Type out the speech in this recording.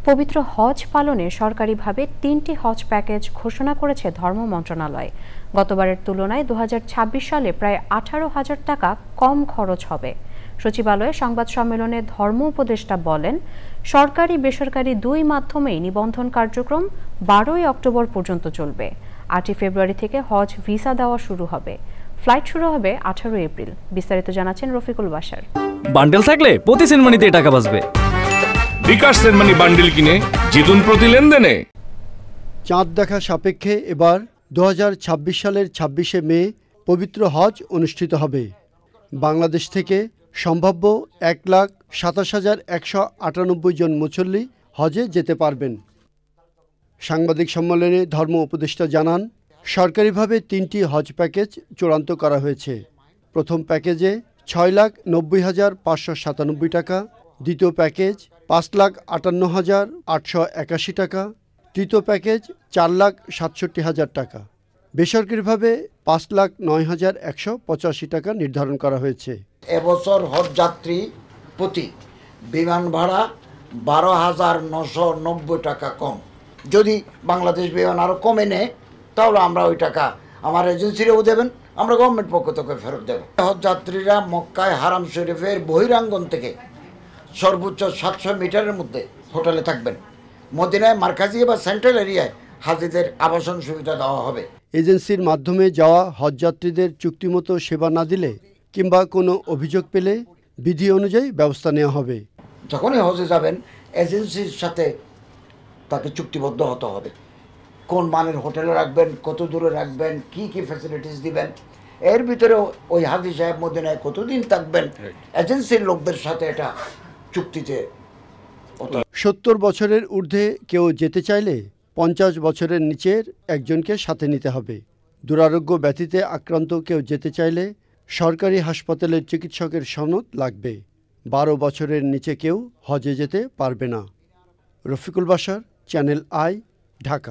পবিত্র হজ পালনে সরকারিভাবে ৩টি হজ প্যাকেজ ঘোষণা করেছে ধর্ম মন্ত্রণালয়। গতবারের তুলনায় ২০২৬ সালে প্রায় ১৮,০০০ টাকা কম খরচ হবে। সচিবালয়ে সংবাদ সম্মেলনে ধর্ম উপদেষ্টা বলেন, সরকারি বেসরকারি দুই মাধ্যমেই নিবন্ধন কার্যক্রম ১২ই অক্টোবর পর্যন্ত চলবে। ৮ই ফেব্রুয়ারি থেকে হজ ভিসা দেওয়া শুরু হবে। ফ্লাইট শুরু হবে ১৮ এপ্রিল। বিস্তারিত জানাচ্ছেন রফিকুল বাশার। বান্ডেল থাকলে প্রতি সেনমানিতে টাকা বাঁচবে। বিকাশ সেনমানি বান্ডেল কিনে জিতুন প্রতি লেনদেনে। চাঁদ দেখা সাপেক্ষে এবার ২০২৬ সালের ২৬শে মে পবিত্র হজ অনুষ্ঠিত হবে। বাংলাদেশ থেকে সম্ভাব্য ১,২৭,১৯৮ জন মুসল্লি হজে যেতে পারবেন। সাংবাদিক সম্মেলনে ধর্ম উপদেষ্টা জানান, সরকারিভাবে ৩টি হজ প্যাকেজ চূড়ান্ত করা হয়েছে। প্রথম প্যাকেজে ৬,৯০,৫৯৭ টাকা, দ্বিতীয় প্যাকেজ ৫,৫৮,৮৮১ টাকা, তৃতীয় প্যাকেজ ৪,৬৭,০০০ টাকা। বেসরকারিভাবে ৫,০৯,১৮৫ টাকা নির্ধারণ করা হয়েছে। এবছর হজ যাত্রী প্রতি বিমান ভাড়া ১২,৯৯০ টাকা কম। যদি বাংলাদেশ বিমান আরও কমে নেয় তাহলে আমরা ওই টাকা আমার এজেন্সিরাও দেবেন, আমরা গভর্নমেন্ট পক্ষ থেকে ফেরত দেব। হজ যাত্রীরা মক্কায় হারাম শরীফের বহিরাঙ্গন থেকে সর্বোচ্চ ৭০০ মিটারের মধ্যে হোটেলে থাকবেন। মদিনায় মার্কাজি বা সেন্ট্রাল এরিয়ায় হাজিদের আবাসন সুবিধা দেওয়া হবে। এজেন্সির মাধ্যমে যাওয়া হজযাত্রীদের চুক্তিমতো সেবা না দিলে কিংবা কোনো অভিযোগ পেলে বিধি অনুযায়ী ব্যবস্থা নেওয়া হবে। যখনই হজে যাবেন এজেন্সির সাথে তাকে চুক্তিবদ্ধ হতে হবে। কোন মানের হোটেলে রাখবেন, কত দূরে রাখবেন, কি কি ফ্যাসিলিটিস দিবেন, এর ভিতরে ওই হাজি সাহেব মদিনায় কতদিন থাকবেন, এজেন্সির লোকদের সাথে এটা চুক্তিতে। ৭০ বছরের ঊর্ধ্বে কেউ যেতে চাইলে ৫০ বছরের নিচের একজনকে সাথে নিতে হবে। দুরারোগ্য ব্যাধিতে আক্রান্ত কেউ যেতে চাইলে সরকারি হাসপাতালের চিকিৎসকের সনদ লাগবে। ১২ বছরের নিচে কেউ হজে যেতে পারবে না। Rafiqul Bashar, channel I, Dhaka.